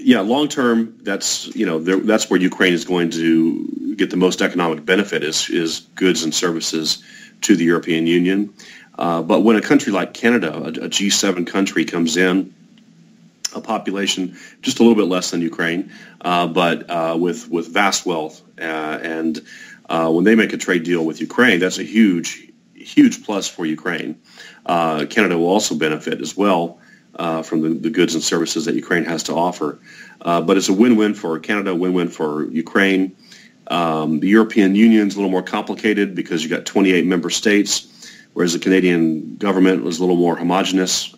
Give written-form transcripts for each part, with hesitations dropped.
Yeah, long term, that's that's where Ukraine is going to get the most economic benefit is goods and services to the European Union. But when a country like Canada, a G7 country, comes in, a population just a little bit less than Ukraine, but with vast wealth, and when they make a trade deal with Ukraine, that's a huge plus for Ukraine. Canada will also benefit as well from the goods and services that Ukraine has to offer. But it's a win-win for Canada, win-win for Ukraine. The European Union is a little more complicated because you got 28 member states, whereas the Canadian government was a little more homogenous.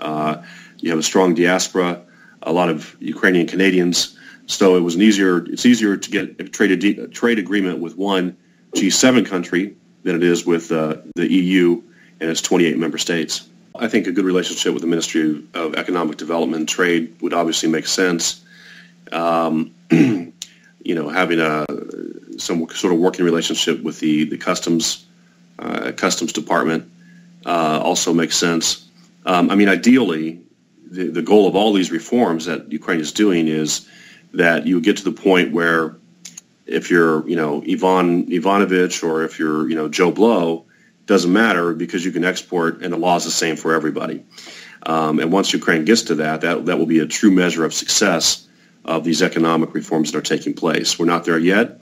You have a strong diaspora, a lot of Ukrainian Canadians, so it's easier to get a trade agreement with one G7 country than it is with the EU and its 28 member states. I think a good relationship with the Ministry of Economic Development and Trade would obviously make sense. Having some sort of working relationship with the customs department also makes sense. Ideally, the goal of all these reforms that Ukraine is doing is that you get to the point where if you're, Ivan Ivanovich, or if you're, Joe Blow, doesn't matter because you can export and the law is the same for everybody. And once Ukraine gets to that will be a true measure of success of these economic reforms that are taking place. We're not there yet.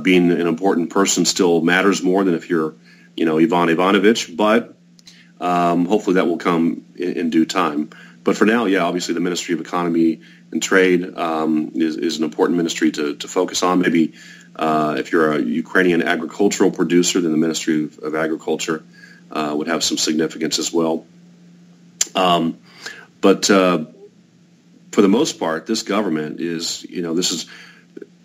Being an important person still matters more than if you're, Ivan Ivanovich, but hopefully that will come in due time. But for now, yeah, obviously the Ministry of Economy and Trade is an important ministry to focus on. Maybe if you're a Ukrainian agricultural producer, then the Ministry of Agriculture would have some significance as well. But for the most part, this government is, this is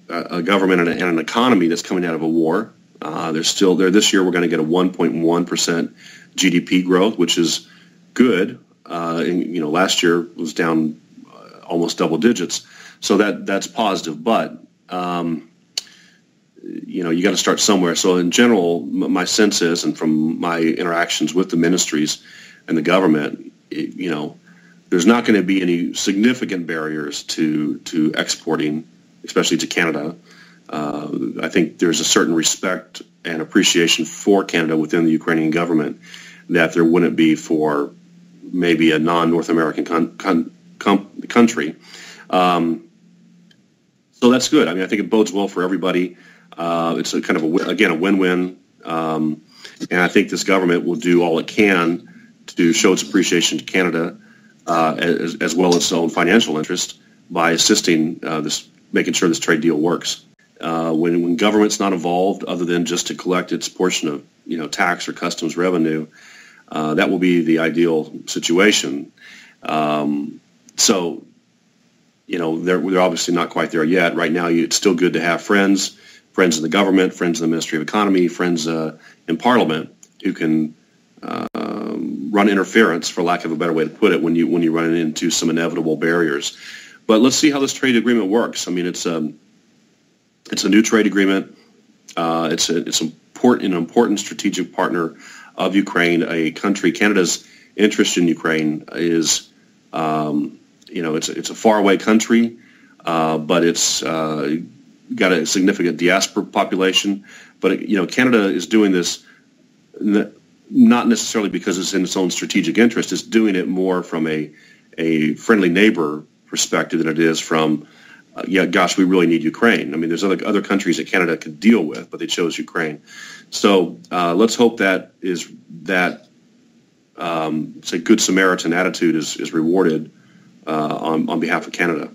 a government and an economy that's coming out of a war. This year we're going to get a 1.1% GDP growth, which is good. Last year was down almost double digits, so that's positive. But you got to start somewhere. So in general, my sense is, and from my interactions with the ministries and the government, there's not going to be any significant barriers to exporting, especially to Canada. I think there's a certain respect and appreciation for Canada within the Ukrainian government that there wouldn't be for maybe a non-North American country. So that's good. I think it bodes well for everybody. It's a kind of a win-win. And I think this government will do all it can to show its appreciation to Canada, as well as its own financial interest by assisting making sure this trade deal works. When government's not involved, other than just to collect its portion of tax or customs revenue, that will be the ideal situation. We're obviously not quite there yet. Right now, it's still good to have friends in the government, friends in the Ministry of Economy, friends in Parliament who can run interference, for lack of a better way to put it, when you run into some inevitable barriers. But let's see how this trade agreement works. It's a new trade agreement. It's an important strategic partner of Ukraine, a country. Canada's interest in Ukraine is, it's a faraway country, but it's got a significant diaspora population. But Canada is doing this not necessarily because it's in its own strategic interest. It's doing it more from a friendly neighbor perspective than it is from, we really need Ukraine. There's other countries that Canada could deal with, but they chose Ukraine. So let's hope that say, Good Samaritan attitude is rewarded on behalf of Canada.